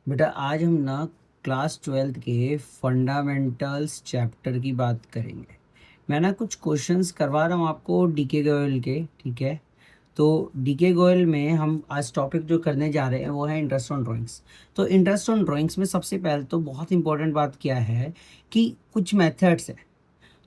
बेटा आज हम ना क्लास ट्वेल्थ के फंडामेंटल्स चैप्टर की बात करेंगे। मैं ना कुछ क्वेश्चंस करवा रहा हूँ आपको डीके गोयल के, ठीक है। तो डीके गोयल में हम आज टॉपिक जो करने जा रहे हैं वो है इंटरेस्ट ऑन ड्राइंग्स। तो इंटरेस्ट ऑन ड्राइंग्स में सबसे पहले तो बहुत इंपॉर्टेंट बात क्या है कि कुछ मेथड्स है।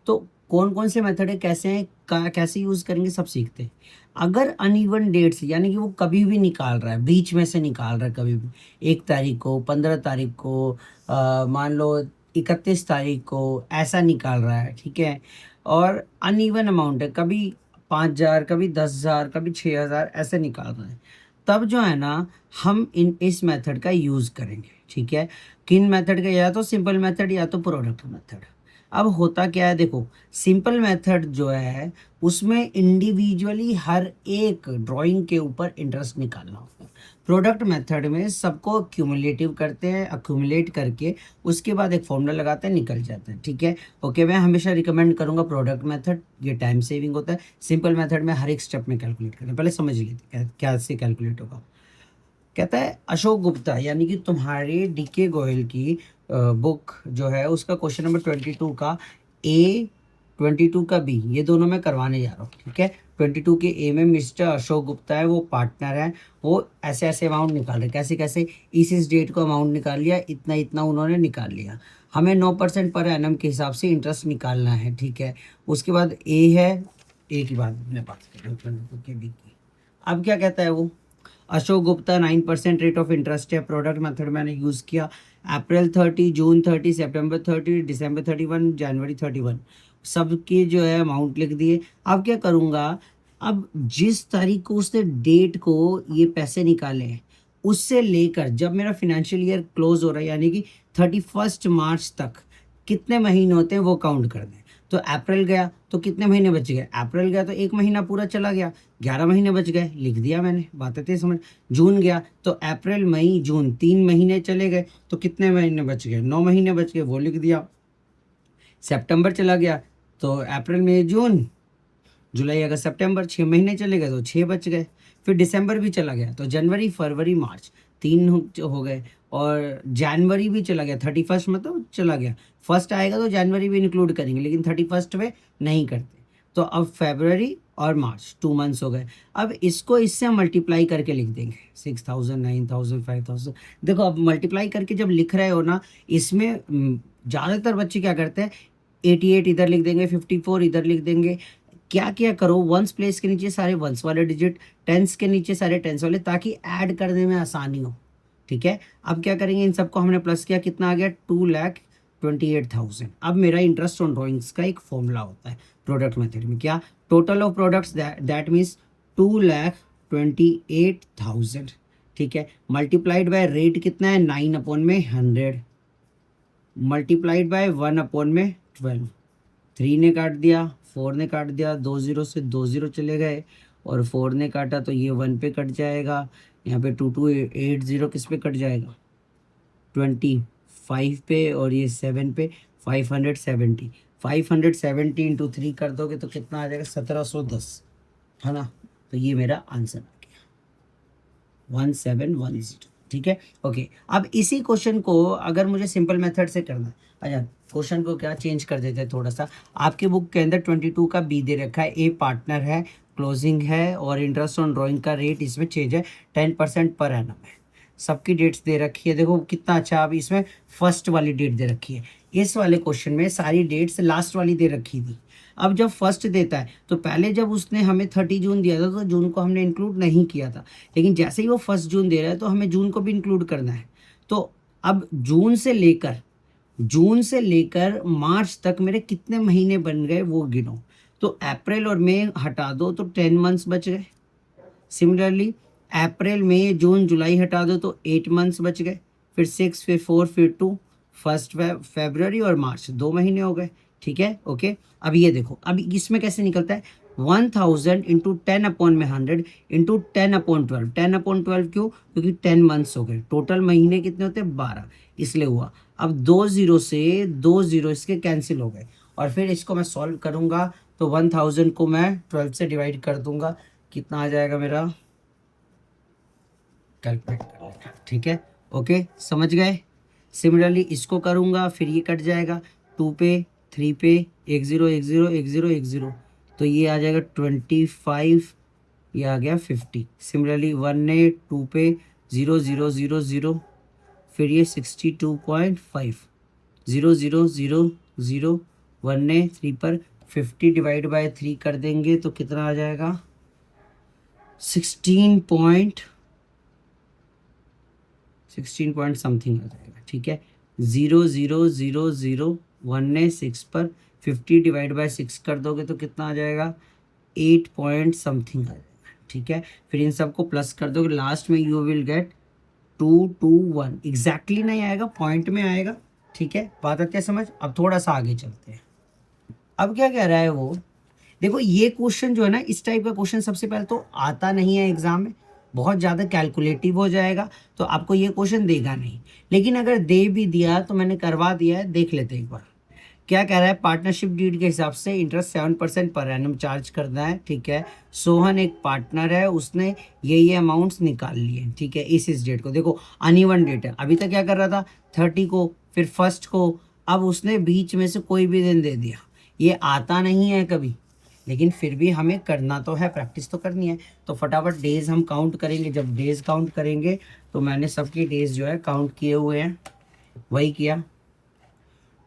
तो कौन कौन से मेथड है, कैसे हैं, कैसे यूज करेंगे, सब सीखते हैं। अगर अनइवन डेट्स यानी कि वो कभी भी निकाल रहा है, बीच में से निकाल रहा है, कभी भी 1 तारीख को, 15 तारीख को, मान लो 31 तारीख को, ऐसा निकाल रहा है, ठीक है। और अनइवन अमाउंट है, कभी 5,000, कभी 10,000, कभी 6,000 ऐसे निकाल रहा है। तब जो है ना, हम इस मेथड का यूज करेंगे, ठीक है। किन मेथड का? या तो सिंपल मेथड या तो प्रोडक्ट मेथड। अब होता क्या है, देखो, सिंपल मेथड जो है उसमें इंडिविजुअली हर एक ड्राइंग के ऊपर इंटरेस्ट निकालना होता है। प्रोडक्ट मेथड में सबको क्यूमुलेटिव करते हैं, अक्यूमुलेट करके उसके बाद एक फॉर्मूला लगाते हैं, निकल जाता है, ठीक है। ओके, मैं हमेशा रिकमेंड करूंगा प्रोडक्ट मेथड, ये टाइम सेविंग होता है। सिंपल मेथड में हर एक स्टेप में कैलकुलेट करते हैं, पहले समझ लेते हैं क्या से कैलकुलेट होगा। कहता है अशोक गुप्ता यानी कि तुम्हारे डीके गोयल की बुक जो है उसका क्वेश्चन नंबर 22 का ए, 22 का बी, ये दोनों मैं करवाने जा रहा हूँ, ठीक है। 22 के ए में मिस्टर अशोक गुप्ता है, वो पार्टनर है। वो ऐसे ऐसे अमाउंट निकाल रहे, कैसे कैसे, इस डेट को अमाउंट निकाल लिया, इतना इतना उन्होंने निकाल लिया। हमें 9% पर एनम के हिसाब से इंटरेस्ट निकालना है, ठीक है। उसके बाद ए है, ए की बात मैं बात कर रहा हूँ 22 के बी की। अब क्या कहता है वो, Ashok Gupta 9% rate of interest है, प्रोडक्ट मेथड मैंने यूज़ किया। अप्रैल 30, जून 30, September 30, December 31, January 31, सबके जो है अमाउंट लिख दिए। अब क्या करूँगा, अब जिस तारीख को उसने डेट को ये पैसे निकाले हैं उससे लेकर जब मेरा फाइनेंशियल ईयर क्लोज हो रहा है यानी कि 31 मार्च तक कितने महीने होते हैं वो काउंट कर दें। तो अप्रैल गया तो कितने महीने बच गए, अप्रैल गया तो 1 महीना पूरा चला गया, 11 महीने बच गए, लिख दिया मैंने, बात आती है समझ। जून गया तो अप्रैल मई जून 3 महीने चले गए, तो कितने महीने बच गए, 9 महीने बच गए, वो लिख दिया। सितंबर चला गया तो अप्रैल मई जून जुलाई अगस्त सितंबर, 6 महीने चले गए तो 6 बच गए। फिर दिसंबर भी चला गया तो जनवरी फरवरी मार्च, 3 हो गए। और जनवरी भी चला गया, 31 में तो चला गया। फर्स्ट आएगा तो जनवरी भी इंक्लूड करेंगे, लेकिन 31 में नहीं करते। तो अब फेबररी और मार्च 2 मंथ्स हो गए। अब इसको इससे मल्टीप्लाई करके लिख देंगे, 6,000, 9,000, 5,000। देखो, अब मल्टीप्लाई करके जब लिख रहे हो ना, इसमें ज़्यादातर बच्चे क्या करते हैं, 88 इधर लिख देंगे, 54 इधर लिख देंगे। क्या क्या करो, वंस प्लेस के नीचे सारे वंस वाले डिजिट, टेंस के नीचे सारे टेंस वाले, ताकि ऐड करने में आसानी हो, ठीक है। अब क्या करेंगे, इन सबको हमने प्लस किया, कितना आ गया, 2,28,000। अब मेरा इंटरेस्ट ऑन ड्रॉइंग्स का एक फॉर्मूला होता है प्रोडक्ट मेथड में, क्या, total of products, that means 2,28,000, ठीक है। मल्टीप्लाइड बाय रेट कितना है, 9/100, मल्टीप्लाइड बाय 1/12। 3 ने काट दिया, 4 ने काट दिया, 2 जीरो से 2 जीरो चले गए, और 4 ने काटा तो ये 1 पे कट जाएगा। यहाँ पे 2280 किस पे कट जाएगा, 25 पे, और ये 7 पे, 570। 570 इंटू 3 कर दोगे तो कितना आ जाएगा, 1710, है ना। तो ये मेरा आंसर आ गया, 1710, ठीक है। ओके, अब इसी क्वेश्चन को अगर मुझे सिंपल मेथड से करना है, अच्छा, क्वेश्चन को क्या चेंज कर देते हैं थोड़ा सा। आपके बुक के अंदर 22 का बी दे रखा है, ए पार्टनर है, क्लोजिंग है, और इंटरेस्ट ऑन ड्राइंग का रेट इसमें चेंज है, 10% पर एनम है। सबकी डेट्स दे रखी है, देखो कितना अच्छा। अब इसमें फर्स्ट वाली डेट दे रखी है, इस वाले क्वेश्चन में सारी डेट्स लास्ट वाली दे रखी थी। अब जब फर्स्ट देता है तो पहले जब उसने हमें 30 जून दिया था तो जून को हमने इंक्लूड नहीं किया था, लेकिन जैसे ही वो 1 जून दे रहा है तो हमें जून को भी इंक्लूड करना है। तो अब जून से लेकर मार्च तक मेरे कितने महीने बन गए वो गिनो। तो अप्रैल और मई हटा दो तो 10 मंथ्स बच गए। सिमिलरली अप्रैल मई जून जुलाई हटा दो तो 8 मंथ्स बच गए। फिर 6, फिर 4, फिर 2, फर्स्ट फेबररी और मार्च, 2 महीने हो गए, ठीक है। ओके, अब ये देखो, अब इसमें कैसे निकलता है, 1000 इंटू 10/100 इंटू 10/12। 10/12 क्यों, क्योंकि 10 मंथ्स हो गए, टोटल महीने कितने होते हैं, 12, इसलिए हुआ। अब 2 जीरो से 2 जीरो इसके कैंसिल हो गए, और फिर इसको मैं सॉल्व करूंगा तो 1000 को मैं 12 से डिवाइड कर दूंगा, कितना आ जाएगा मेरा, कैलकुलेट कर लेना, ठीक है। ओके, समझ गए। सिमिलरली इसको करूँगा, फिर ये कट जाएगा, 2 पे 3 पे 1 0 1 0 1 0 1 0, तो ये आ जाएगा 25, ये आ गया 50। सिमिलरली 1 ने 2 पे 0 0 0 0, फिर ये 62.5, 0 0 0 0, 1 ने 3 पर 50 डिवाइड बाय 3 कर देंगे तो कितना आ जाएगा, 16 पॉइंट समथिंग आ जाएगा। ठीक है, 0 0 0 0, 1 ने 6 पर 50 डिवाइड बाय 6 कर दोगे तो कितना आ जाएगा, 8 पॉइंट समथिंग आ जाएगा। ठीक है, फिर इन सबको प्लस कर दोगे, लास्ट में यू विल गेट 221। एग्जैक्टली नहीं आएगा, पॉइंट में आएगा। ठीक है, बात आती है समझ। अब थोड़ा सा आगे चलते हैं। अब क्या कह रहा है वो, देखो ये क्वेश्चन जो है ना, इस टाइप का क्वेश्चन सबसे पहले तो आता नहीं है एग्जाम में, बहुत ज़्यादा कैलकुलेटिव हो जाएगा, तो आपको ये क्वेश्चन देगा नहीं। लेकिन अगर दे भी दिया तो मैंने करवा दिया है, देख लेते एक बार। क्या कह रहा है, पार्टनरशिप डीड के हिसाब से इंटरेस्ट 7% पर एनम चार्ज करना है। ठीक है, सोहन एक पार्टनर है, उसने ये अमाउंट्स निकाल लिए। ठीक है, इस डेट को देखो, अनइवन डेट है। अभी तक क्या कर रहा था, 30 को, फिर 1 को, अब उसने बीच में से कोई भी दिन दे दिया। ये आता नहीं है कभी, लेकिन फिर भी हमें करना तो है, प्रैक्टिस तो करनी है। तो फटाफट डेज हम काउंट करेंगे। जब डेज काउंट करेंगे तो मैंने सबके डेज जो है काउंट किए हुए हैं, वही किया।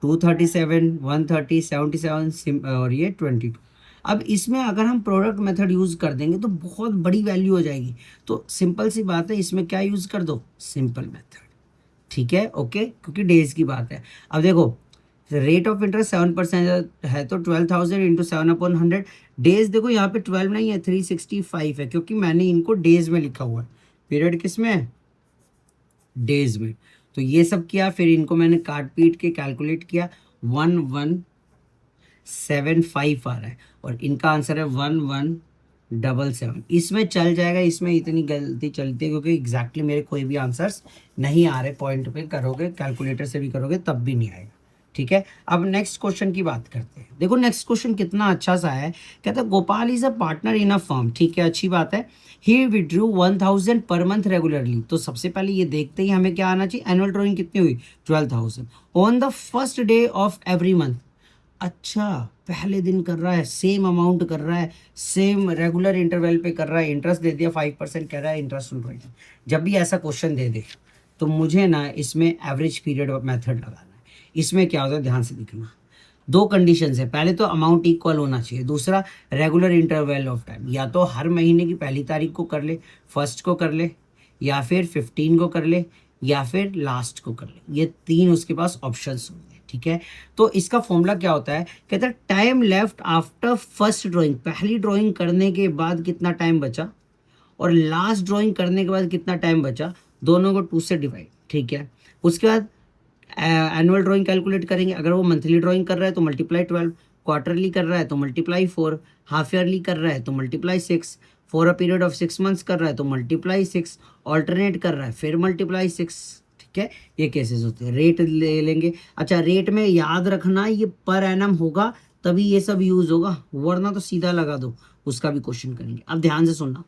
237, 130, 77 और ये 22। अब इसमें अगर हम प्रोडक्ट मेथड यूज़ कर देंगे तो बहुत बड़ी वैल्यू हो जाएगी। तो सिंपल सी बात है, इसमें क्या यूज़ कर दो, सिंपल मेथड। ठीक है, ओके, क्योंकि डेज की बात है। अब देखो, रेट ऑफ इंटरेस्ट 7% है, तो 12,000 इंटू 7/100। डेज देखो यहाँ पे 12 नहीं है, 365 है, क्योंकि मैंने इनको डेज में लिखा हुआ है। पीरियड किस में है, डेज में। तो ये सब किया, फिर इनको मैंने काट पीट के कैलकुलेट किया, 1175 आ रहा है, और इनका आंसर है 1177। इसमें चल जाएगा, इसमें इतनी गलती चलती है क्योंकि एग्जैक्टली मेरे कोई भी आंसर्स नहीं आ रहे। पॉइंट पे करोगे, कैलकुलेटर से भी करोगे तब भी नहीं आएगा। ठीक है, अब नेक्स्ट क्वेश्चन की बात करते हैं। देखो नेक्स्ट क्वेश्चन कितना अच्छा सा है, कहता है Gopal is a partner in a firm. ठीक है, अच्छी बात है। ही विड्रू 1000 पर मंथ रेगुलरली। तो सबसे पहले ये देखते ही हमें क्या आना चाहिए, एनुअल ड्रॉइंग कितनी हुई, 12,000 on the first day of every month. अच्छा, पहले दिन कर रहा है, सेम अमाउंट कर रहा है, सेम रेगुलर इंटरवल पे कर रहा है, इंटरेस्ट दे दिया 5% कह रहा है इंटरेस्ट ऑन ड्रॉइंग। जब भी ऐसा क्वेश्चन दे दे तो मुझे ना इसमें एवरेज पीरियड मेथड लगाना है। इसमें क्या होता है, ध्यान से देखना। दो कंडीशंस है, पहले तो अमाउंट इक्वल होना चाहिए, दूसरा रेगुलर इंटरवल ऑफ टाइम। या तो हर महीने की पहली तारीख को कर ले, फर्स्ट को कर ले, या फिर 15 को कर ले, या फिर लास्ट को कर ले। ये तीन उसके पास ऑप्शंस होंगे। ठीक है, तो इसका फॉर्मूला क्या होता है, कहता है time left after first drawing. पहली ड्राइंग करने के बाद कितना टाइम बचा, और लास्ट ड्राइंग करने के बाद कितना टाइम बचा, दोनों को 2 से डिवाइड। ठीक है, उसके बाद एनुअल ड्राइंग कैलकुलेट करेंगे। अगर वो मंथली ड्राइंग कर रहा है तो मल्टीप्लाई 12, क्वार्टरली कर रहा है तो मल्टीप्लाई 4, हाफ ईयरली कर रहा है तो multiply 6, for a period of 6 months कर रहा है तो मल्टीप्लाई 6, ऑल्टरनेट कर रहा है फिर मल्टीप्लाई 6। ठीक है, ये केसेस होते हैं। रेट ले लेंगे। अच्छा, रेट में याद रखना ये पर एनम होगा, तभी ये सब यूज होगा, वरना तो सीधा लगा दो। उसका भी क्वेश्चन करेंगे। अब ध्यान से सुनना,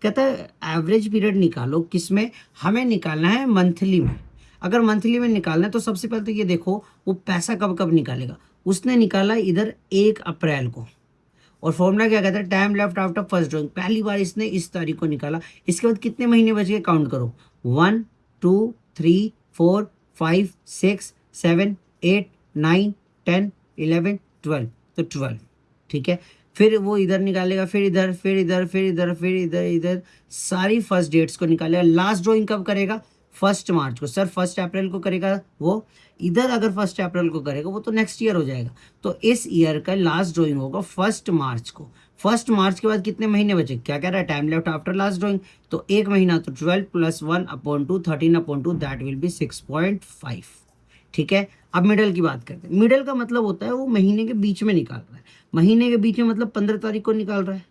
कहता है एवरेज पीरियड निकालो, किसमें, हमें निकालना है मंथली में। अगर मंथली में निकालना है तो सबसे पहले तो ये देखो वो पैसा कब कब निकालेगा। उसने निकाला इधर 1 अप्रैल को, और फॉर्मूला क्या कहता है, time left after first drawing. पहली बार इसने इस तारीख को निकाला। इसके बाद कितने महीने बच गए, काउंट करो, 1 2 3 4 5 6 7 8 9 10 11 12, तो 12। ठीक है, फिर वो इधर निकालेगा, फिर इधर, फिर इधर, फिर इधर, फिर इधर, इधर सारी फर्स्ट डेट्स को निकालेगा। लास्ट ड्राइंग कब करेगा, 1 मार्च को। सर 1 अप्रैल को करेगा वो, इधर अगर 1 अप्रैल को करेगा वो तो नेक्स्ट ईयर हो जाएगा। तो इस ईयर का लास्ट ड्राइंग होगा 1 मार्च को। 1 मार्च के बाद कितने महीने बचे, क्या कह रहा है, time left after last drawing, तो 1 महीना, तो 12 + 1/2, 13/2, दैट विल बी 6.5। ठीक है, अब मिडल की बात करते हैं। मिडल का मतलब होता है वो महीने के बीच में निकाल रहा है। महीने के बीच में मतलब 15 तारीख को निकाल रहा है।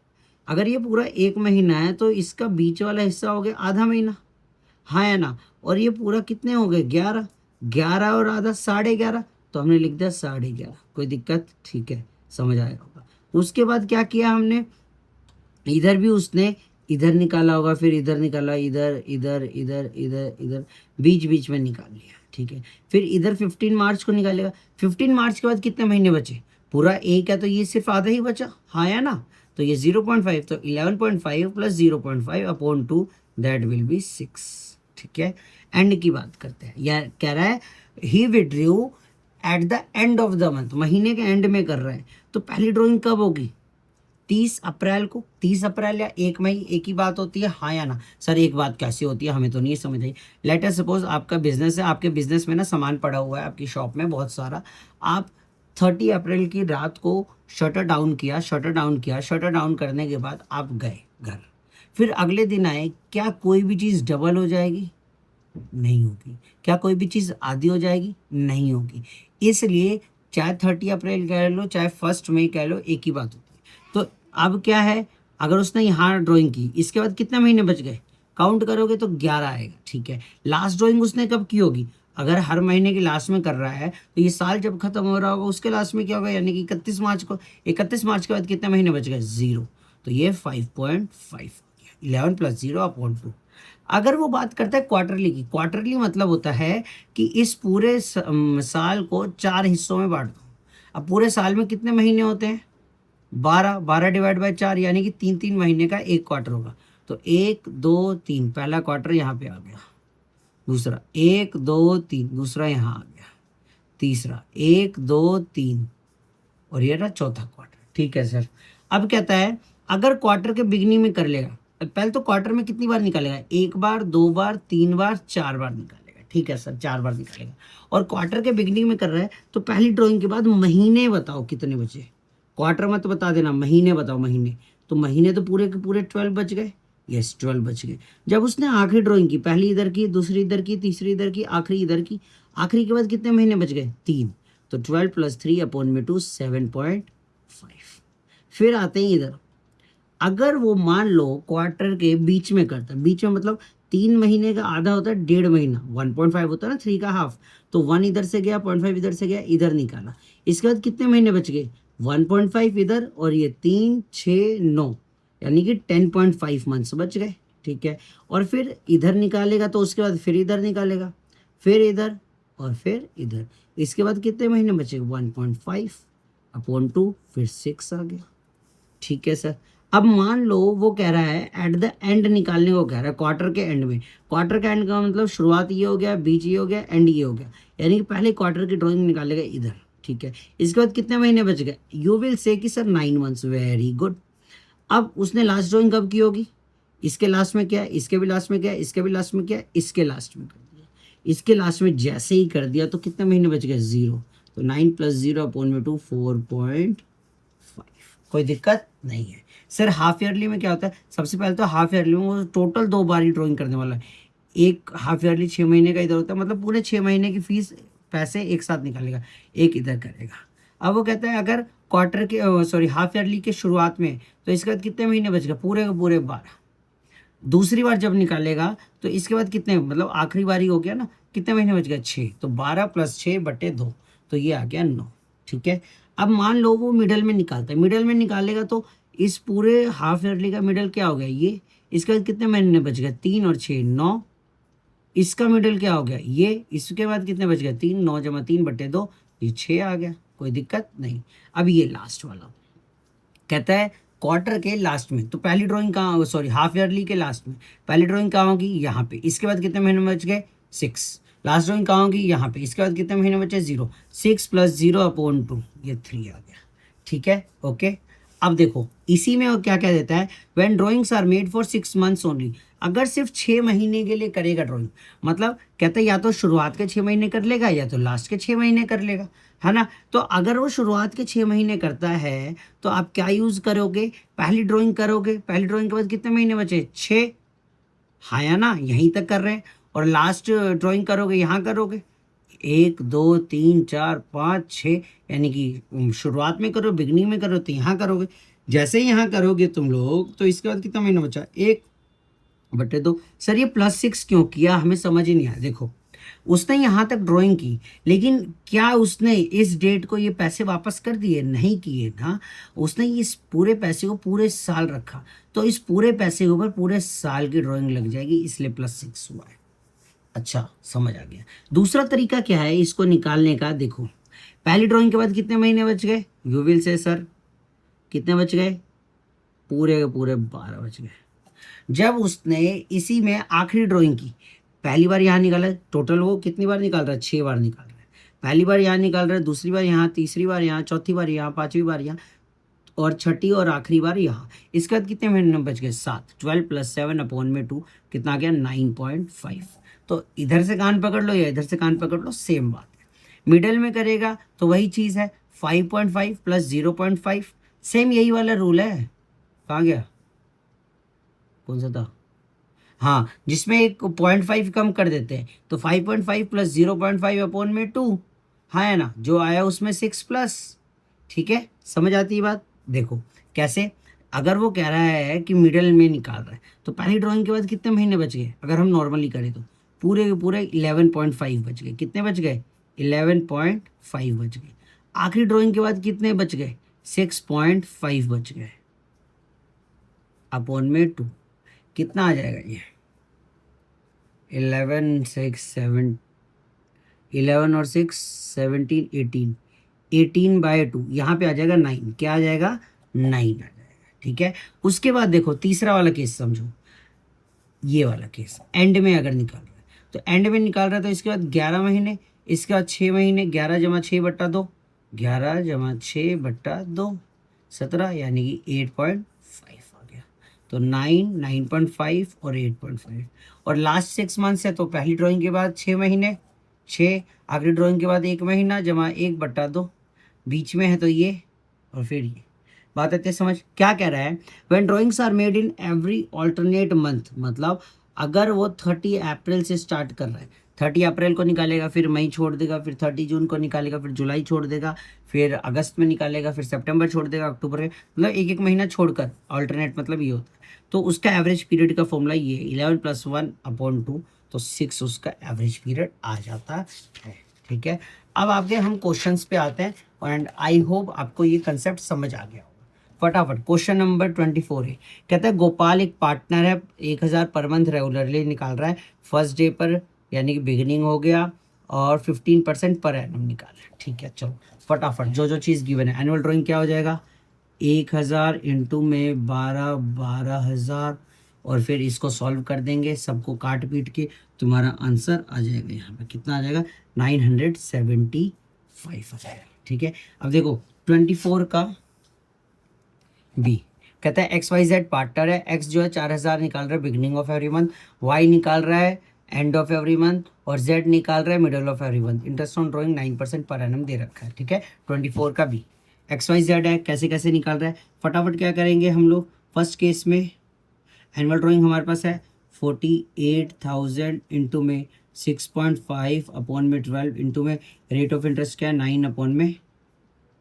अगर ये पूरा 1 महीना है तो इसका बीच वाला हिस्सा हो गया आधा महीना, हाँ है ना। और ये पूरा कितने हो गए, 11, 11 और आधा 11.5, तो हमने लिख दिया 11.5। कोई दिक्कत, ठीक है, समझ आया होगा। उसके बाद क्या किया हमने, इधर भी उसने इधर निकाला होगा, फिर इधर निकाला, इधर इधर इधर इधर इधर, बीच बीच में निकाल लिया, ठीक है। फिर इधर 15 मार्च को निकालेगा। 15 मार्च के बाद कितने महीने बचे? पूरा एक है तो ये सिर्फ आधा ही बचा, हाँ या ना? तो ये 0.5, तो 11.5 plus 0.5 upon 2 that will be 6, ठीक है। एंड की बात करते हैं, या कह रहा है ही withdrew at the end of the month, महीने के एंड में कर रहा है। तो पहली ड्राइंग कब होगी? 30 अप्रैल को। 30 अप्रैल या 1 मई एक ही बात होती है, हाँ या ना? सर एक बात कैसी होती है, हमें तो नहीं समझ आई। लेट अस सपोज आपका बिजनेस है, आपके बिजनेस में ना सामान पड़ा हुआ है आपकी शॉप में बहुत सारा, आप 30 अप्रैल की रात को शटर डाउन किया, शटर डाउन करने के बाद आप गए घर, फिर अगले दिन आए, क्या कोई भी चीज़ डबल हो जाएगी? नहीं होगी। क्या कोई भी चीज़ आधी हो जाएगी? नहीं होगी। इसलिए चाहे 30 अप्रैल कह लो, चाहे 1 मई कह लो, एक ही बात होती है। तो अब क्या है, अगर उसने यहाँ ड्राइंग की, इसके बाद कितने महीने बच गए? काउंट करोगे तो 11 आएगा, ठीक है। लास्ट ड्राइंग उसने कब की होगी? अगर हर महीने के लास्ट में कर रहा है तो ये साल जब खत्म हो रहा होगा उसके लास्ट में क्या होगा, यानी कि 31 मार्च को। 31 मार्च के बाद कितने महीने बच गए? 0। तो ये 5.5 हो गया, 11 प्लस 0 अपॉन 2। अगर वो बात करता है क्वार्टरली की, क्वार्टरली मतलब होता है कि इस पूरे साल को 4 हिस्सों में बांट दो। अब पूरे साल में कितने महीने होते हैं? 12, 12 डिवाइड बाय 4, यानी कि 3-3 महीने का एक क्वार्टर होगा। तो 1 2 3 पहला क्वार्टर यहाँ पे आ गया, दूसरा 1 2 3 दूसरा यहाँ आ गया, तीसरा 1 2 3 और ये रहा चौथा क्वार्टर, ठीक है सर। अब कहता है अगर क्वार्टर के बिगनिंग में कर लेगा, पहले तो क्वार्टर में कितनी बार निकालेगा? 1 बार, 2 बार, 3 बार, 4 बार निकालेगा, ठीक है सर, 4 बार निकालेगा। और क्वार्टर के बिगनिंग में कर रहा है तो पहली ड्राइंग के बाद महीने बताओ कितने बचे। क्वार्टर मत बता देना, महीने बताओ, महीने। तो महीने तो पूरे के पूरे 12 बच गए, यस 12 बच गए। जब उसने आखिरी ड्राइंग की, पहली इधर की, दूसरी इधर की, तीसरी इधर की, आखिरी इधर की, आखिरी के बाद कितने महीने बच गए? 3। तो 12 प्लस 3 अपॉन में 2 7.5। फिर आते हैं इधर, अगर वो मान लो क्वार्टर के बीच में करता है, बीच में मतलब 3 महीने का आधा होता है 1.5 महीना, 1.5 होता है ना, 3 का हाफ। तो 1 इधर से गया, 0.5 इधर से गया, इधर निकाला। इसके बाद कितने महीने बच गए? 1.5 इधर और ये 3 6 9, यानी कि 10.5 मंथ्स बच गए, ठीक है। और फिर इधर निकालेगा तो उसके बाद फिर इधर निकालेगा, फिर इधर और फिर इधर। इसके बाद कितने महीने बचे? 1.5 अपॉन 2, फिर 6 आ गया, ठीक है सर। अब मान लो वो कह रहा है एट द एंड निकालने को कह रहा है, क्वार्टर के एंड में। क्वार्टर का एंड का मतलब शुरुआत ये हो गया, बीच ये हो गया, एंड ये हो गया, यानी कि पहले क्वार्टर की ड्राइंग निकालेगा इधर, ठीक है। इसके बाद कितने महीने बच गए? यू विल से कि सर 9 मंथ्स, वेरी गुड। अब उसने लास्ट ड्राइंग कब की होगी? इसके लास्ट में क्या, इसके भी लास्ट में क्या, इसके भी लास्ट में क्या, इसके लास्ट में कर दिया। इसके लास्ट में जैसे ही कर दिया तो कितने महीने बच गए? 0। तो 9 प्लस 0 अपॉन में 2 4.5। कोई दिक्कत नहीं है सर। हाफ ईयरली में क्या होता है? सबसे पहले तो हाफ ईयरली में वो टोटल 2 बार ही ड्राइंग करने वाला है। एक हाफ ईयरली 6 महीने का इधर होता है, मतलब पूरे 6 महीने की फीस पैसे एक साथ निकालेगा, एक इधर करेगा। अब वो कहता है अगर क्वार्टर के सॉरी हाफ ईयरली के शुरुआत में, तो इसके बाद कितने महीने बच गए? पूरे के पूरे 12। दूसरी बार जब निकालेगा तो इसके बाद कितने, मतलब आखिरी बारी हो गया ना, कितने महीने बच गए? 6। तो 12 प्लस 6 बटे 2, तो ये आ गया 9, ठीक है। अब मान लो वो मिडल में निकालता है, मिडल में निकालेगा तो इस पूरे हाफ ईयरली का मिडल क्या हो गया? ये। इसके बाद कितने महीने बच गए? 3 और 6 9। इसका मिडल क्या हो गया? ये। इसके बाद कितने बच गए? 3, 9 जमा 3 बटे 2, ये 6 आ गया, कोई दिक्कत नहीं। अब ये लास्ट वाला कहता है क्वार्टर के लास्ट में, तो पहली ड्राइंग कहाँ, सॉरी हाफ ईयरली के लास्ट में पहली ड्राइंग कहाँ होगी? यहाँ पे। इसके बाद कितने महीने बच गए? 6। लास्ट ड्राइंग कहाँ होगी? यहाँ पे। इसके बाद कितने महीने बचे? 0। 6 प्लस 0 अपॉन 2, ये 3 आ गया, ठीक है, ओके। अब देखो इसी में वो क्या क्या देता है, when drawings are made for 6 months only. अगर सिर्फ 6 महीने के लिए करेगा ड्राइंग, मतलब कहता है या तो शुरुआत के 6 महीने कर लेगा या तो लास्ट के 6 महीने कर लेगा, है ना। तो अगर वो शुरुआत के 6 महीने करता है तो आप क्या यूज़ करोगे? पहली ड्राइंग करोगे, पहली ड्राइंग के बाद कितने महीने बचे? 6, हाँ या ना, यहीं तक कर रहे हैं। और लास्ट ड्राइंग करोगे, यहाँ करोगे 1 2 3 4 5 6, यानी कि शुरुआत में करो, बिगनिंग में करो, तो यहाँ करोगे। जैसे ही यहाँ करोगे तुम लोग तो इसके बाद कितना महीना बचा? 1 बटे 2। सर ये +6 क्यों किया, हमें समझ ही नहीं आया। देखो उसने यहाँ तक ड्राइंग की, लेकिन क्या उसने इस डेट को ये पैसे वापस कर दिए? नहीं किए ना। उसने इस पूरे पैसे को पूरे साल रखा, तो इस पूरे पैसे के ऊपर पूरे साल की ड्राइंग लग जाएगी, इसलिए +6 हुआ है। अच्छा, समझ आ गया। दूसरा तरीका क्या है इसको निकालने का? देखो, पहली ड्राइंग के बाद कितने महीने बच गए? यू विल से सर कितने बच गए? पूरे के पूरे 12 बच गए। जब उसने इसी में आखिरी ड्राइंग की, पहली बार यहाँ निकाला, टोटल वो कितनी बार निकाल रहा है? 6 बार निकाल रहा है। पहली बार यहाँ निकाल रहा है, दूसरी बार यहाँ, तीसरी बार यहाँ, चौथी बार यहाँ, पांचवी बार यहाँ, और छठी और आखिरी बार यहाँ। इसके बाद कितने महीने बच गए? 7। 12 + 7/2 कितना आ गया? 9.5। तो इधर से कान पकड़ लो या इधर से कान पकड़ लो, सेम बात है। मिडल में करेगा तो वही चीज़ है, 5.5 + 0.5, सेम यही वाला रूल है। कहाँ गया? कौन सा था? हाँ, जिसमें एक 0.5 कम कर देते हैं, तो 5.5 + 0.5/2, हाँ है ना, जो आया उसमें 6+। ठीक है, समझ आती है बात? देखो कैसे, अगर वो कह रहा है कि मिडल में निकाल रहा है, तो पहली ड्राइंग के बाद कितने महीने बच गए? अगर हम नॉर्मली करें तो पूरे के पूरे 11.5 बच गए। कितने बच गए? 11.5 बच गए। आखिरी ड्राइंग के बाद कितने बच गए? 6.5 बच गए /2। कितना आ जाएगा ये? 11 6 7 11 और 6 17 18, 18/2, यहाँ पे आ जाएगा 9। क्या आ जाएगा? 9 आ जाएगा। ठीक है, उसके बाद देखो तीसरा वाला केस समझो। ये वाला केस एंड में अगर निकाल रहा है, तो एंड में निकाल रहा है तो इसके बाद 11 महीने, इसके बाद 6 महीने, 11 + 6/2, 11 + 6/2 17, यानी कि 8.5 आ गया। तो 9, 9.5 और 8.5। और लास्ट 6 मंथ्स है, तो पहली ड्राइंग के बाद 6 महीने, 6, आखिरी ड्राइंग के बाद 1 महीना जमा 1/2, बीच में है तो ये, और फिर ये। बात आती है समझ? क्या कह रहा है? When drawings are made in every alternate month, मतलब अगर वो 30 अप्रैल से स्टार्ट कर रहा है, 30 अप्रैल को निकालेगा, फिर मई छोड़ देगा, फिर 30 जून को निकालेगा, फिर जुलाई छोड़ देगा, फिर अगस्त में निकालेगा, फिर सितंबर छोड़ देगा, अक्टूबर में, मतलब एक एक महीना छोड़कर ऑल्टरनेट मतलब ये होता है। तो उसका एवरेज पीरियड का फॉर्मूला ये 11 + 1/2, तो 6 उसका एवरेज पीरियड आ जाता है। ठीक है, अब आगे हम क्वेश्चंस पे आते हैं, एंड आई होप आपको ये कंसेप्ट समझ आ गया होगा। फटाफट क्वेश्चन नंबर 24 है। कहता है गोपाल एक पार्टनर है, 1000 पर मंथ रेगुलरली निकाल रहा है, फर्स्ट डे पर यानी कि बिगिनिंग हो गया, और 15% पर एनम निकाल रहा है। ठीक है, चलो फटाफट जो जो चीज़ गिवन है। एनुअल ड्राइंग क्या हो जाएगा? 1000 इंटू में 12,000, और फिर इसको सॉल्व कर देंगे, सबको काट पीट के तुम्हारा आंसर आ जाएगा। यहाँ पे कितना आ जाएगा? 975 आ जाएगा। ठीक है, अब देखो 24 का बी। कहता है XYZ पार्टनर है, एक्स जो है 4000 निकाल रहा है beginning of every month, Y निकाल रहा है एंड ऑफ एवरी मंथ, और जेड निकाल रहा है middle of every month. Interest on drawing 9% पर एनम दे रखा है। ठीक है, 24 का बी। XYZ है, कैसे कैसे निकाल रहा है? फटाफट क्या करेंगे हम लोग? फर्स्ट केस में एनुअल ड्राइंग हमारे पास है 48,000 इंटू में 6.5/12 इंटू में रेट ऑफ इंटरेस्ट क्या है? 9/12,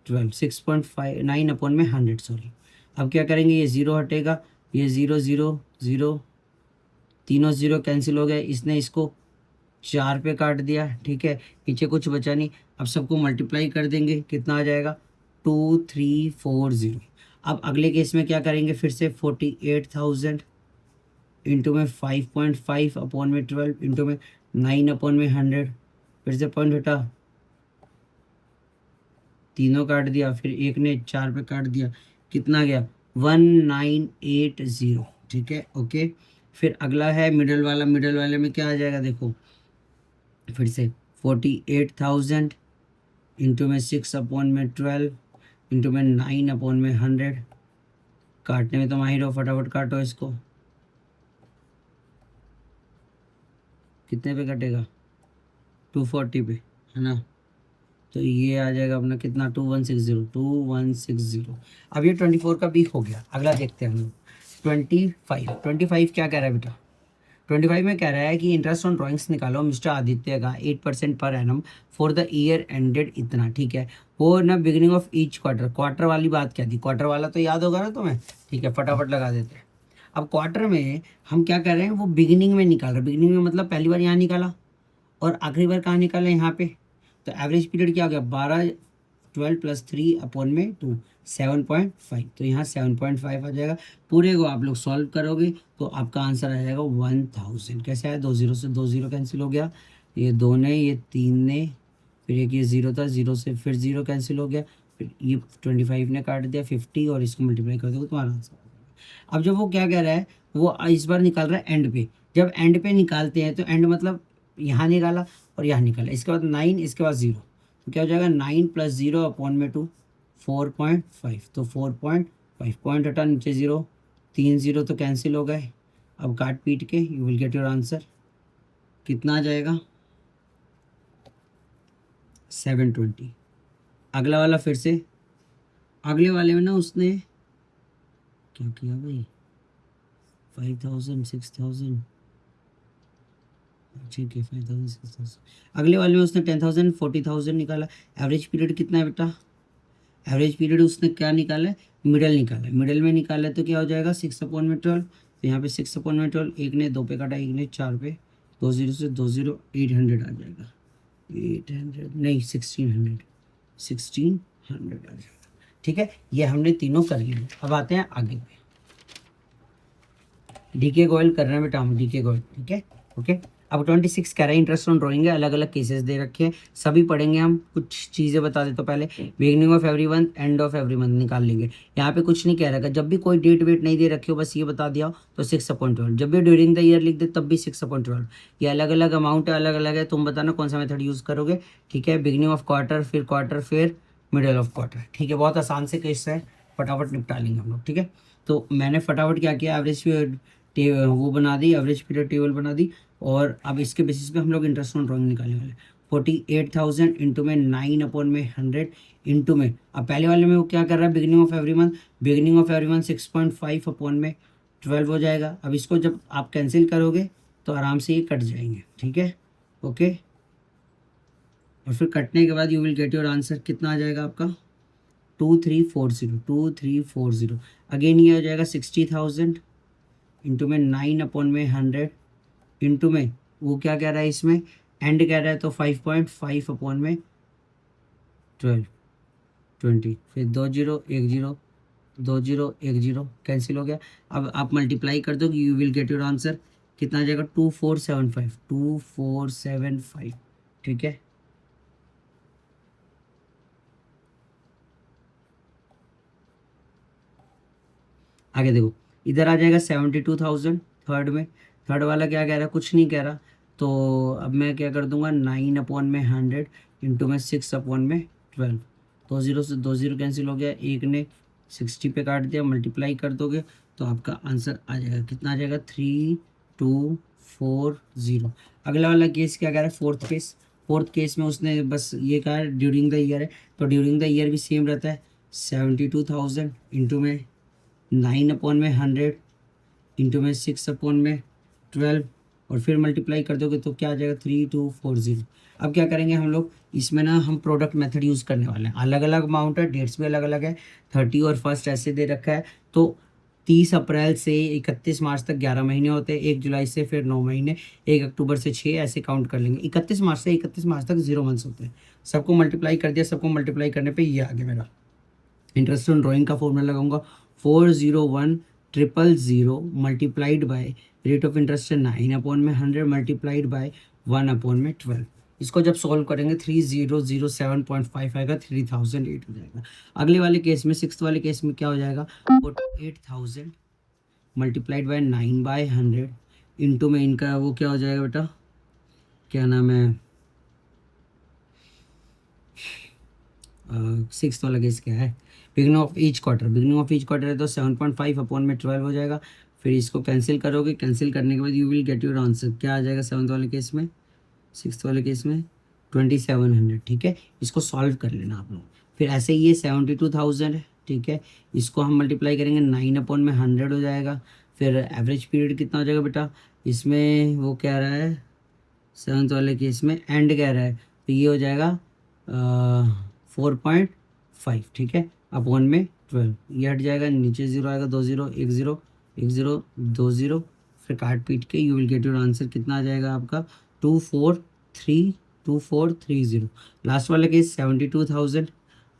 6.5 9/100, सॉरी। अब क्या करेंगे? ये ज़ीरो हटेगा, ये 0 0 0, तीनों ज़ीरो कैंसिल हो गए, इसने इसको 4 पे काट दिया। ठीक है, पीछे कुछ बचा नहीं। अब सबको मल्टीप्लाई कर देंगे, कितना आ जाएगा? 2340। अब अगले केस में क्या करेंगे? फिर से 48,000 इंटू में 5.5/12 इंटू में 9/100, फिर से पॉइंट हटा, तीनों काट दिया, फिर एक ने 4 पे काट दिया, कितना गया? 1980। ठीक है, ओके। फिर अगला है मिडल वाला, मिडल वाले में क्या आ जाएगा? देखो फिर से 48,000 इंटू में 6/12 इंटू में 9/100। काटने में तो माहिर हो, फटाफट काटो इसको। कितने पे कटेगा? 240 पे, है ना? तो ये आ जाएगा अपना कितना? 2160। अब ये 24 का भी हो गया। अगला देखते हैं हम लोग 25 क्या कह रहा है बेटा? 25 में कह रहा है कि इंटरेस्ट ऑन ड्राइंग्स निकालो मिस्टर आदित्य का 8% per annum for the year ended इतना। ठीक है, वो ना beginning of each quarter, quarter वाली बात क्या थी? क्वार्टर वाला तो याद होगा ना तुम्हें? ठीक है, फटाफट लगा देते हैं। अब क्वार्टर में हम क्या कर रहे हैं? वो बिगिनिंग में निकाल रहे हैं। बिगिनिंग में मतलब पहली बार यहाँ निकाला, और आखिरी बार कहाँ निकाला यहाँ पे, तो एवरेज पीरियड क्या हो गया 12 12 + 3 अपॉन में 2 7.5, तो यहाँ 7.5 आ जाएगा। पूरे को आप लोग सॉल्व करोगे तो आपका आंसर आ जाएगा 1000। कैसे आया, 2 0 से 2 0 कैंसिल हो गया, ये 2 ने ये 3 ने, फिर एक ये 0 था, 0 से फिर 0 कैंसिल हो गया, फिर ये 25 ने काट दिया 50 और इसको मल्टीप्लाई कर दोगे तुम्हारा आंसर आ जाएगा। अब जब वो क्या कह रहा है, वो इस बार निकाल रहा है एंड पे। जब एंड पे निकालते हैं तो एंड मतलब यहाँ निकाला और यहाँ निकाला, इसके बाद 9, इसके बाद 0, तो क्या हो जाएगा 9 + 0 अपॉन में 2 4.5, तो 4.5 पॉइंट हटा नीचे 0, 3 0 तो कैंसिल हो गए। अब काट पीट के you will get your answer, कितना आ जाएगा 720। अगला वाला फिर से, अगले वाले में ना उसने क्या किया भाई, 5000 6000, ठीक है 5000 6000। अगले वाले में उसने 10,000 40,000 निकाला। एवरेज पीरियड कितना है बेटा, एवरेज पीरियड उसने क्या निकाला है, मिडल निकाला है। मिडल में निकाला है तो क्या हो जाएगा 6/12, तो यहाँ पे 6/12, एक ने 2 पे काटा, एक ने 4 पे, 2 0 से 2 0 800 आ जाएगा, 800 नहीं 1600, 1600 आ जाएगा। ठीक है, ये हमने तीनों कर लिए। अब आते हैं आगे पे, डीके गोयल कर रहे हैं बेटा हम, डीके गोयल, ठीक है ओके। अब 26 कह रहा है इंटरेस्ट ऑन ड्राइंग है, अलग अलग केसेस दे रखे हैं, सभी पढ़ेंगे हम। कुछ चीज़ें बता देता हूँ पहले, beginning of every month and of every month निकाल लेंगे। यहाँ पे कुछ नहीं कह रखा, जब भी कोई डेट वेट नहीं दे रखी हो बस ये बता दिया हो तो 6/12। जब भी ड्यूरिंग द ईयर लिख दे तब भी 6/12। ये अलग अलग अमाउंट है, अलग अलग है, तुम बताना कौन सा मेथड यूज़ करोगे। ठीक है, बिगिनिंग ऑफ क्वार्टर, फिर मिडल ऑफ क्वार्टर। ठीक है, बहुत आसान से केस है, फटाफट निपटा लेंगे हम लोग। ठीक है, तो मैंने फटाफट क्या किया, एवरेज वो बना दी, एवरेज पीरियड टेबल बना दी, और अब इसके बेसिस पे हम लोग इंटरेस्ट ऑन ड्राइंग निकालने वाले। 48,000 इंटू में 9/100 इंटू में, अब पहले वाले में वो क्या कर रहा है, beginning of every month, beginning of every month 6.5 upon में 12 हो जाएगा। अब इसको जब आप कैंसिल करोगे तो आराम से ये कट जाएंगे। ठीक है ओके, और फिर कटने के बाद you will get your answer, कितना आ जाएगा आपका 2340। अगेन ये हो जाएगा 60,000 इंटू में 9/100 इंटू में वो क्या कह रहा है इसमें, एंड कह रहा है तो 5.5 अपॉन में 12 20, फिर 2 0 1 0 2 0 1 0 कैंसिल हो गया। अब आप मल्टीप्लाई कर दो, you will get your answer, कितना आ जाएगा 2475। ठीक है, आगे देखो, इधर आ जाएगा 72,000 थर्ड में। थर्ड वाला क्या कह रहा है, कुछ नहीं कह रहा, तो अब मैं क्या कर दूंगा 9/100 इंटू में 6/12, 2 0 से 2 0 कैंसिल हो गया, एक ने 60 पे काट दिया, मल्टीप्लाई कर दोगे तो आपका आंसर आ जाएगा, कितना आ जाएगा 3240। अगला वाला केस क्या कह रहा है, फोर्थ केस में उसने बस ये कहा है ड्यूरिंग द ईयर है, तो ड्यूरिंग द ईयर भी सेम रहता है, 72,000 इंटू में 9/100 इंटू में 6/12, और फिर मल्टीप्लाई कर दोगे तो क्या आ जाएगा 3240। अब क्या करेंगे हम लोग, इसमें ना हम प्रोडक्ट मेथड यूज़ करने वाले हैं। अलग अलग अमाउंट है, डेट्स भी अलग अलग है, 30 और 1 ऐसे दे रखा है, तो 30 अप्रैल से 31 मार्च तक 11 महीने होते हैं, 1 जुलाई से फिर 9 महीने, 1 अक्टूबर से 6, ऐसे काउंट कर लेंगे। 31 मार्च से 31 मार्च तक 0 मंथ्स होते हैं। सबको मल्टीप्लाई कर दिया, सबको मल्टीप्लाई करने पर ये आ गया मेरा इंटरेस्ट ऑन ड्राइंग का फॉर्मूला लगाऊंगा 401,000 multiplied by rate of interest है 9/100 मल्टीप्लाइड बाय 1/12। इसको जब सॉल्व करेंगे 3007.5 आएगा, 3008 हो जाएगा। अगले वाले केस में, सिक्स्थ वाले केस में क्या हो जाएगा, 48,000 मल्टीप्लाइड बाय 9/100 इंटू में इनका वो क्या हो जाएगा बेटा, क्या नाम है, सिक्स वाला केस क्या है, बिगिनिंग ऑफ ईच क्वार्टर है तो 7.5 अपॉन में 12 हो जाएगा। फिर इसको कैंसिल करोगे, कैंसिल करने के बाद you will get your answer, क्या आ जाएगा सेवन्थ वाले केस में, सिक्स वाले केस में 2700। ठीक है, इसको सॉल्व कर लेना आप लोग। फिर ऐसे ही ये 72,000 है, ठीक है, इसको हम मल्टीप्लाई करेंगे 9/100 हो जाएगा। फिर एवरेज पीरियड कितना हो जाएगा बेटा, इसमें वो कह रहा है सेवन्थ वाले केस में एंड कह रहा है, तो ये हो जाएगा 4.5। ठीक है, अपॉन में 12, ये हट जाएगा, नीचे 0 आएगा, 2 0 1 0 1 0 2 0, फिर काट पीट के you will get your answer, कितना आ जाएगा आपका 24 32430। लास्ट वाला केस 72,000।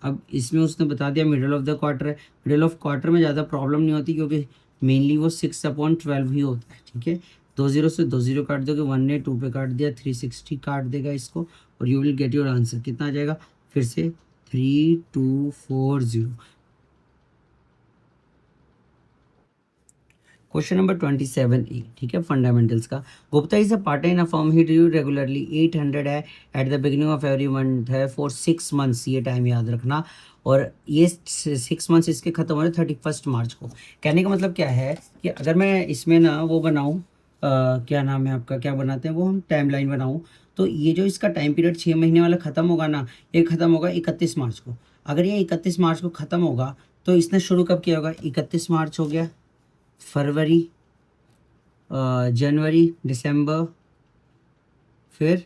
अब इसमें उसने बता दिया मिडिल ऑफ द क्वार्टर है। मिडिल ऑफ क्वार्टर में ज़्यादा प्रॉब्लम नहीं होती क्योंकि मेनली वो 6/12 ही होता है, ठीक है। 20 से 20 काट दोगे, 1 ने 2 पे काट दिया, 360 काट देगा इसको, और you will get your answer. कितना आ जाएगा फिर से 3240। क्वेश्चन नंबर 27A, ठीक है, फंडामेंटल्स का। Gupta is a part time firm, he due regularly 800 है at the beginning of every month है फॉर 6 मंथ्स, ये टाइम याद रखना। और ये 6 मंथ्स इसके खत्म हो रहे 31 मार्च को। कहने का मतलब क्या है कि अगर मैं इसमें ना वो बनाऊँ, क्या नाम है आपका, क्या बनाते हैं वो, हम टाइम लाइन बनाऊँ, तो ये जो इसका टाइम पीरियड 6 महीने वाला ख़त्म होगा ना, ये ख़त्म होगा 31 मार्च को। अगर ये 31 मार्च को ख़त्म होगा तो इसने शुरू कब किया होगा? 31 मार्च हो गया, फरवरी, जनवरी, दिसंबर, फिर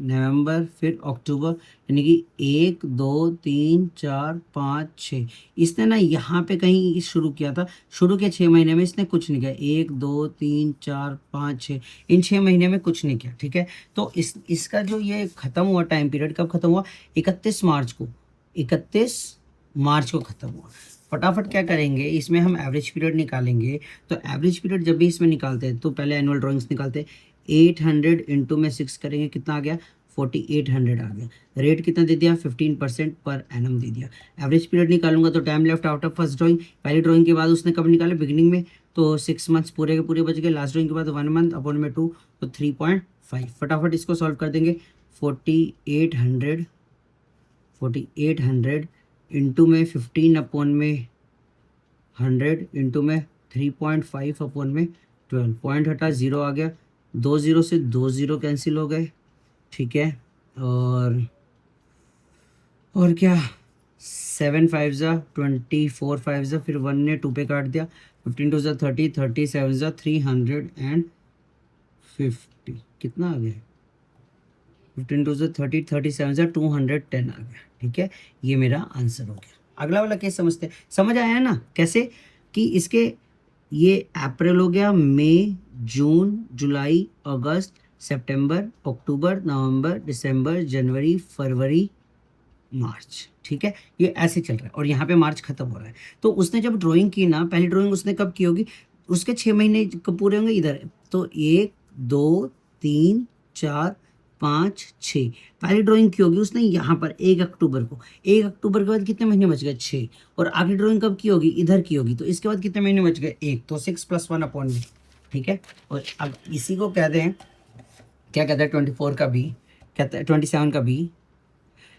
नवंबर, फिर अक्टूबर, यानी कि 1 2 3 4 5 6। इसने ना यहाँ पे कहीं शुरू किया था, शुरू के 6 महीने में इसने कुछ नहीं किया। 1 2 3 4 5 6, इन 6 महीने में कुछ नहीं किया, ठीक है। तो इसका जो ये ख़त्म हुआ टाइम पीरियड, कब ख़त्म हुआ? 31 मार्च को। 31 मार्च को ख़त्म हुआ। फटाफट क्या करेंगे, इसमें हम एवरेज पीरियड निकालेंगे। तो एवरेज पीरियड जब भी इसमें निकालते हैं तो पहले एनुअल ड्राइंग्स निकालते हैं। 800 इंटू में 6 करेंगे, कितना आ गया? 4800 आ गया। रेट कितना दे दिया? 15% पर एनम दे दिया। एवरेज पीरियड निकालूंगा तो time left after first drawing, पहली ड्राइंग के बाद उसने कब निकाला? बिगिनिंग में, तो 6 मंथ्स पूरे के पूरे बच गए। लास्ट ड्राइंग के बाद 1 मंथ अपॉन में 2, तो 3.5। फटाफट इसको सॉल्व कर देंगे। 4800 इंटू में 15 अपॉन में 100 इंटू में 3.5 अपॉन में 12, पॉइंट हटा, 0 आ गया। 2 0 से 2 0 कैंसिल हो गए, ठीक है। और क्या, 7 5 ज़ा 24 5 ज़ा, फिर 1 ने 2 पे काट दिया। 15 2 ज़ा 30, 30 7 ज़ा 350। कितना आ गया? 15 2 ज़ा 30, 37 ज़ा 210 आ गया, ठीक है। ये मेरा आंसर हो गया। अगला वाला केस समझते हैं। समझ आया है ना कैसे कि इसके, ये अप्रैल हो गया, मई, जून, जुलाई, अगस्त, सितंबर, अक्टूबर, नवंबर, दिसंबर, जनवरी, फरवरी, मार्च, ठीक है। ये ऐसे चल रहा है और यहाँ पे मार्च खत्म हो रहा है। तो उसने जब ड्राइंग की ना, पहली ड्राइंग उसने कब की होगी? उसके 6 महीने कब पूरे होंगे इधर, तो 1 2 3 4 5 6, पहली ड्राइंग की होगी उसने यहाँ पर 1 अक्टूबर को। 1 अक्टूबर के बाद कितने महीने बच गए? 6। और आखिरी ड्राइंग कब की होगी? इधर की होगी, तो इसके बाद कितने महीने बच गए? 1, तो 6 + 1 अपॉन में, ठीक है। और अब इसी को कहते हैं, क्या कहते हैं, 24 का भी कहते हैं, 27 का भी,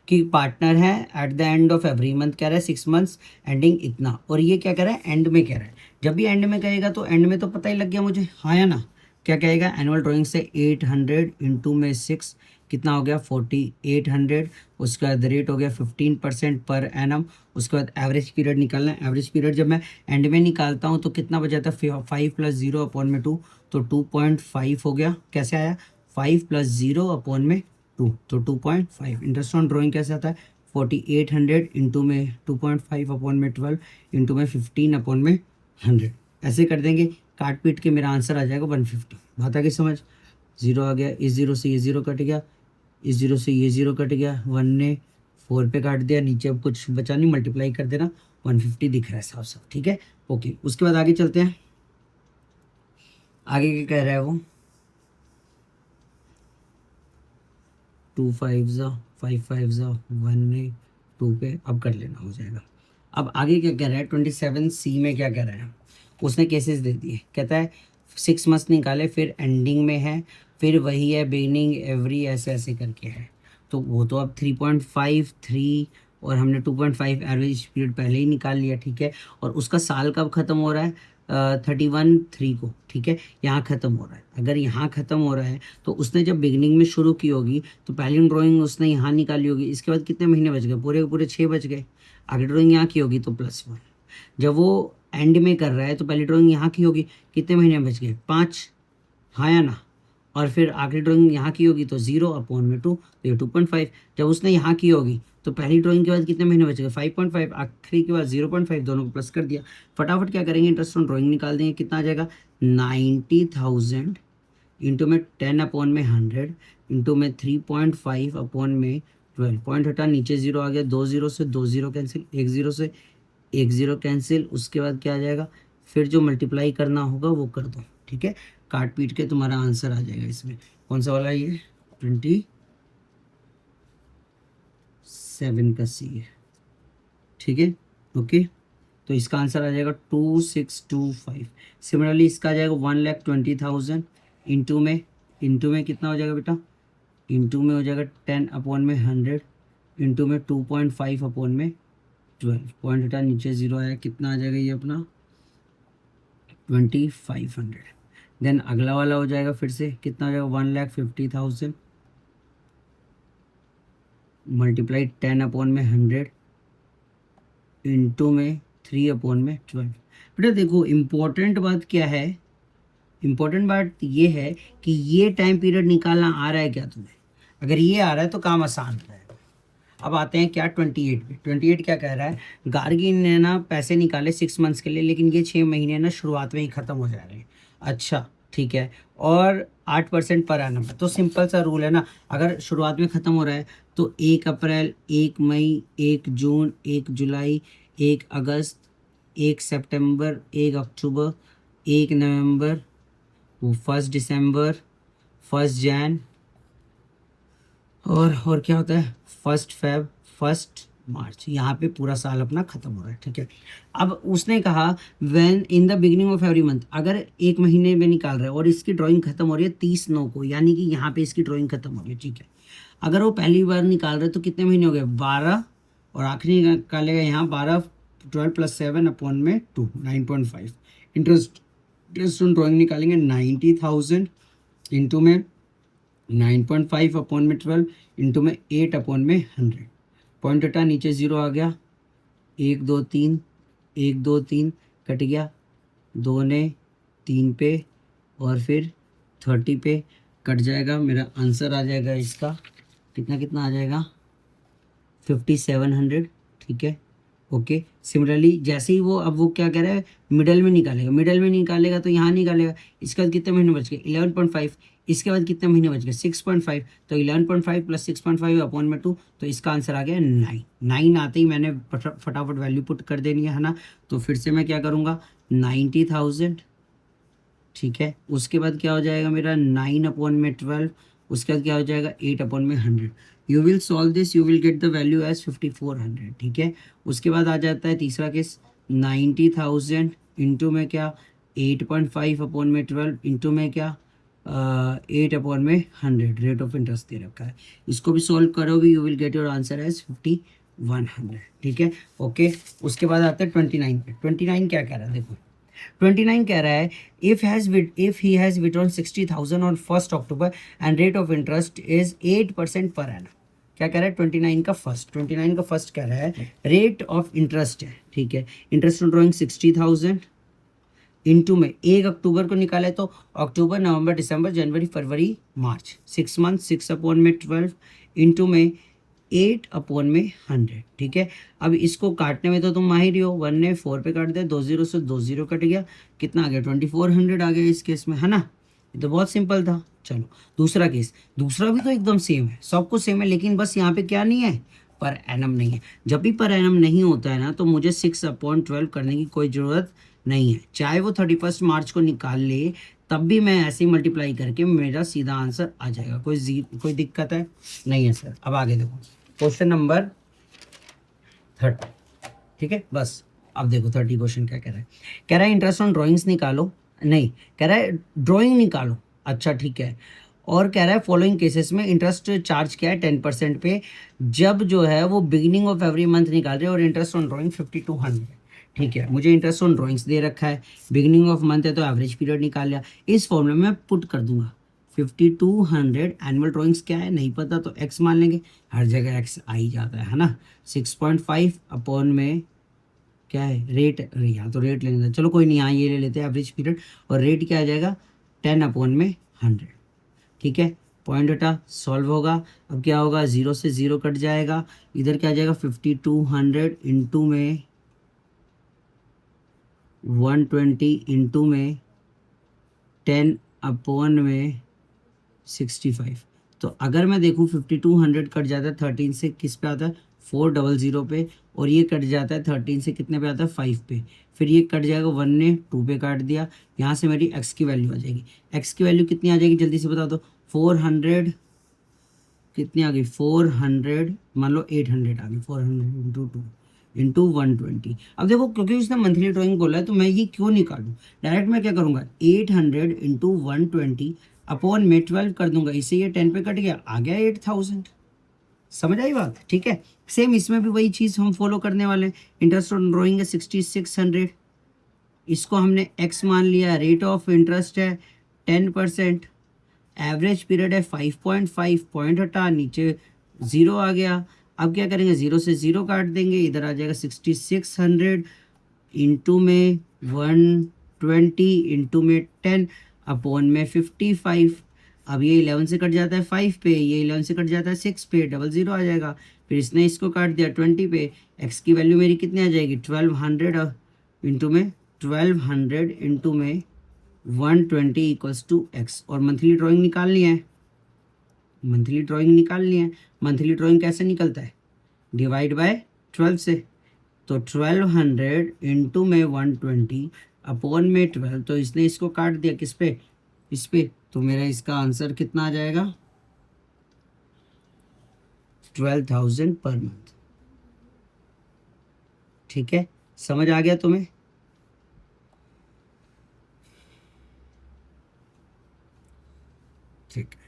कि पार्टनर है at the end of every month, कह रहा है 6 मंथ्स एंडिंग इतना, और ये क्या कह रहा है? एंड में कह रहा है। जब भी एंड में कहेगा तो एंड में तो पता ही लग गया मुझे, हाँ या ना। क्या कहेगा? एनुअल ड्राइंग से 800 इंटू में 6, कितना हो गया? 4800। उसके बाद रेट हो गया 15% पर एनम। उसके बाद एवरेज पीरियड निकालना है। एवरेज पीरियड जब मैं एंड में निकालता हूँ तो कितना बच जाता है? 5 + 0 अपॉन में 2, तो 2.5 हो गया। कैसे आया? 5 + 0 अपॉन में 2, तो 2.5। इंटरेस्ट ऑन ड्राइंग कैसे आता है? 4800 इंटू में 2.5 अपॉन में 12 इंटू में 15 अपॉन में 100। ऐसे कर देंगे, काट पीट के मेरा आंसर आ जाएगा 150। बात आ गई समझ? 0 आ गया, इस 0 से ये 0 कट गया, इस 0 से ये 0 कट गया, 1 ने 4 पे काट दिया, नीचे अब कुछ बचा नहीं, मल्टीप्लाई कर देना, 150 दिख रहा है साफ साफ, ठीक है। ओके, उसके बाद आगे चलते हैं। आगे क्या कह रहा है वो? 2 5 ज़ा 5 5 ज़ा 1 ने 2 पे, अब कर लेना, हो जाएगा। अब आगे क्या कह रहा है? 27C में क्या कह रहा है? उसने केसेस दे दिए, कहता है 6 मंथ्स निकाले, फिर एंडिंग में है, फिर वही है बिगिनिंग, एवरी, ऐसे ऐसे करके है। तो वो तो अब 3.5 3, और हमने 2.5 एवरेज पीरियड पहले ही निकाल लिया, ठीक है। और उसका साल कब ख़त्म हो रहा है? 31 3 को, ठीक है। यहाँ ख़त्म हो रहा है। अगर यहाँ ख़त्म हो रहा है तो उसने जब बिगिनिंग में शुरू की होगी तो पहली ड्राइंग उसने यहाँ निकाली होगी। इसके बाद कितने महीने बच गए? पूरे के पूरे 6 बच गए। आगे ड्राइंग यहाँ की होगी तो +1। जब वो एंड में कर रहा है तो पहली ड्राइंग यहाँ की होगी, कितने महीने बच गए? 5, हाँ या ना। और फिर आखिरी ड्राइंग यहाँ की होगी तो 0 अपॉन में 2, तो ये 2.5। जब उसने यहाँ की होगी तो पहली ड्राइंग के बाद कितने महीने बचेगा? 5.5, आखिरी के बाद 0.5, दोनों को प्लस कर दिया। फटाफट क्या करेंगे? इंटरेस्ट ऑन ड्राइंग निकाल देंगे, कितना आ जाएगा? 90,000 इंटू में 10 अपॉन में 100 इंटू में 3.5 अपॉन में 12। पॉइंट हटा, नीचे जीरो आ गया, 2 जीरो से 2 जीरो कैंसिल, 1 जीरो से 1 जीरो कैंसिल। उसके बाद क्या आ जाएगा, फिर जो मल्टीप्लाई करना होगा वो कर दो, ठीक है। काट पीट के तुम्हारा आंसर आ जाएगा। इसमें कौन सा वाला, ये 27 का सी है, ठीक है। ओके, तो इसका आंसर आ जाएगा 2625। सिमिलरली इसका आ जाएगा 1,20,000 इंटू में कितना हो जाएगा बेटा, इंटू में हो जाएगा 10 अपॉन में 100 इंटू में 2.5 अपॉन में 12। पॉइंट हटा, नीचे जीरो आया, कितना आ जाएगा ये अपना 2500। देन अगला वाला हो जाएगा, फिर से कितना हो जाएगा 1,50,000 मल्टीप्लाई 10 अपॉन में 100 इंटू में 3 अपॉन में 12। बेटा देखो इम्पोर्टेंट बात क्या है, इम्पोर्टेंट बात ये है कि ये टाइम पीरियड निकालना आ रहा है क्या तुम्हें। अगर ये आ रहा है तो काम आसान है। अब आते हैं क्या 28 पे। 28 क्या कह रहा है, गार्गी ने ना पैसे निकाले 6 मंथ्स के लिए, लेकिन ये 6 महीने ना शुरुआत में ही ख़त्म हो जा रहे हैं। अच्छा ठीक है, और 8% पर एनम है। तो सिंपल सा रूल है ना, अगर शुरुआत में ख़त्म हो रहा है तो 1 अप्रैल, 1 मई, 1 जून, 1 जुलाई, 1 अगस्त, 1 सितंबर, 1 अक्टूबर, 1 नवंबर, वो 1 दिसंबर, 1 जैन, और क्या होता है 1 फेब, 1 मार्च। यहाँ पे पूरा साल अपना खत्म हो रहा है, ठीक है। अब उसने कहा when in the beginning of every month, अगर एक महीने में निकाल रहा है और इसकी ड्राइंग खत्म हो रही है 30/9 को, यानी कि यहाँ पे इसकी ड्राइंग खत्म हो रही है, ठीक है। अगर वो पहली बार निकाल रहे हैं तो कितने महीने हो गए 12, और आखिरी निकालेगा यहाँ 12, 12 + 7 अपॉन में 2, 9.5। इंटरेस्ट ऑन ड्राइंग निकालेंगे 90,000 इंटू में 9.5 अपॉन में 12 इंटू में 8 अपॉन में 100। पॉइंट हटा, नीचे ज़ीरो आ गया, 1 2 3, 1 2 3 कट गया, 2 ने 3 पे और फिर 30 पे कट जाएगा। मेरा आंसर आ जाएगा इसका कितना कितना आ जाएगा 5700, ठीक है। ओके, सिमिलरली जैसे ही वो, अब वो क्या कह रहा है मिडल में निकालेगा, मिडल में निकालेगा तो यहाँ निकालेगा। इसके बाद कितने महीने बच गए 11.5, इसके बाद कितने महीने बच गए 6.5, तो 11.5 + 6.5 अपॉन में 2, तो इसका आंसर आ गया 9। 9 आते ही मैंने फटाफट वैल्यू पुट कर देनी है ना। तो फिर से मैं क्या करूँगा 90,000, ठीक है। उसके बाद क्या हो जाएगा मेरा 9 अपॉन में 12, उसके बाद क्या हो जाएगा 8 अपॉन में 100। You will solve this, you will get the value as 5400, ठीक है। उसके बाद आ जाता है तीसरा केस 90,000 इंटू में क्या 8.5 अपॉन में 12 इंटू में क्या 8 अपॉन में 100। रेट ऑफ इंटरेस्ट दे रखा है, इसको भी सॉल्व करोगे you will get your answer as 5100, ठीक है। ओके, उसके बाद आता है 29 पे। 29 क्या कह रहा है देखो, 29 कह रहा है if he has withdrawn 60,000 on 1 October and rate of interest is 8% per annum. क्या कह रहा है 29 का फर्स्ट कह रहा है रेट ऑफ इंटरेस्ट है, ठीक है। इंटरेस्ट ऑन ड्रॉइंग 60,000 इंटू में 1 अक्टूबर को निकाले तो अक्टूबर, नवंबर, दिसंबर, जनवरी, फरवरी, मार्च, 6 मंथ, 6 अपॉन में 12 इंटू में 8 अपॉन में 100, ठीक है। अब इसको काटने में तो तुम माहिर ही हो, 1 ने 4 पे काट दिया, 2 जीरो से 2 जीरो कट गया, कितना आ गया 2400 आ गया इस केस में, है ना। ये तो बहुत सिंपल था। चलो दूसरा केस, दूसरा भी तो एकदम सेम है, सब कुछ सेम है, लेकिन बस यहाँ पे क्या नहीं है पर एनम नहीं है। जब भी पर एनम नहीं होता है ना तो मुझे 6/12 करने की कोई ज़रूरत नहीं है, चाहे वो 31 मार्च को निकाल ले तब भी मैं ऐसे ही मल्टीप्लाई करके मेरा सीधा आंसर आ जाएगा। कोई दिक्कत है नहीं है सर। अब आगे देखो क्वेश्चन नंबर 30, ठीक है। बस अब देखो 30 क्वेश्चन क्या कह रहा है, कह रहा है इंटरेस्ट ऑन ड्राइंग्स निकालो, नहीं कह रहा है ड्राइंग निकालो, अच्छा ठीक है। और कह रहा है फॉलोइंग केसेस में इंटरेस्ट चार्ज किया है 10% पे, जब जो है वो बिगिनिंग ऑफ एवरी मंथ निकाल रहे हैं और इंटरेस्ट ऑन ड्राइंग 5200, ठीक है। मुझे इंटरेस्ट ऑन ड्राइंग्स दे रखा है, बिगिनिंग ऑफ मंथ है तो एवरेज पीरियड निकाल लिया। इस फॉर्मूले में मैं पुट कर दूंगा 5200, एनुअल ड्राइंग्स क्या है नहीं पता तो एक्स मान लेंगे, हर जगह एक्स आ ही जाता है ना। 6.5 अपॉन में क्या है रेट, अरे यहाँ तो रेट लेने था, चलो कोई नहीं, यहाँ ये ले लेते हैं एवरेज पीरियड, और रेट क्या आ जाएगा 10 अपॉन में 100, ठीक है। पॉइंट हटा, सॉल्व होगा। अब क्या होगा 0 से 0 कट जाएगा, इधर क्या आ जाएगा 5200 इंटू में 120 इंटू में 10 अपॉन में 65। तो अगर मैं देखूँ 5200 कट जाता है 13 से किस पे आता है 400 पे, और ये कट जाता है 13 से कितने पे आता है 5 पे, फिर ये कट जाएगा 1 ने 2 पे काट दिया, यहाँ से मेरी x की वैल्यू आ जाएगी। x की वैल्यू कितनी आ जाएगी जल्दी से बता दो। 400 कितनी आ गई 400, मान लो 800 आ गई, 400 इंटू 2 इंटू 120। अब देखो क्योंकि उसने मंथली ड्राइंग बोला है तो मैं ये क्यों निकालूं, डायरेक्ट मैं क्या करूंगा 800 इंटू 120 अपॉन में 12 कर दूंगा, इससे ये 10 पे कट गया, आ गया 8000। समझ आई बात, ठीक है। सेम इसमें भी वही चीज़ हम फॉलो करने वाले हैं। इंटरेस्ट ऑन ड्राइंग है 6600, इसको हमने x मान लिया, रेट ऑफ इंटरेस्ट है 10%, एवरेज पीरियड है 5.5, पॉइंट हटा नीचे ज़ीरो आ गया। अब क्या करेंगे, ज़ीरो से ज़ीरो काट देंगे, इधर आ जाएगा 6600 इंटू में 120 इंटू में 10 अपॉन में 55। अब ये 11 से कट जाता है 5 पे, ये 11 से कट जाता है 6 पे, डबल ज़ीरो आ जाएगा। फिर इसने इसको काट दिया 20 पे, एक्स की वैल्यू मेरी कितनी आ जाएगी 1200 इंटू में 1200 इंटू में 120 इक्वल्स टू एक्स। और मंथली ड्राइंग निकालनी है, मंथली ड्राइंग निकालनी है। मंथली ड्राइंग कैसे निकलता है, डिवाइड बाय 12 से। तो 1200 इंटू में 120 अपॉन में 12, तो इसने इसको काट दिया किस पे, इस पे, तो मेरा इसका आंसर कितना आ जाएगा 12,000 पर मंथ। ठीक है, समझ आ गया तुम्हें। ठीक है।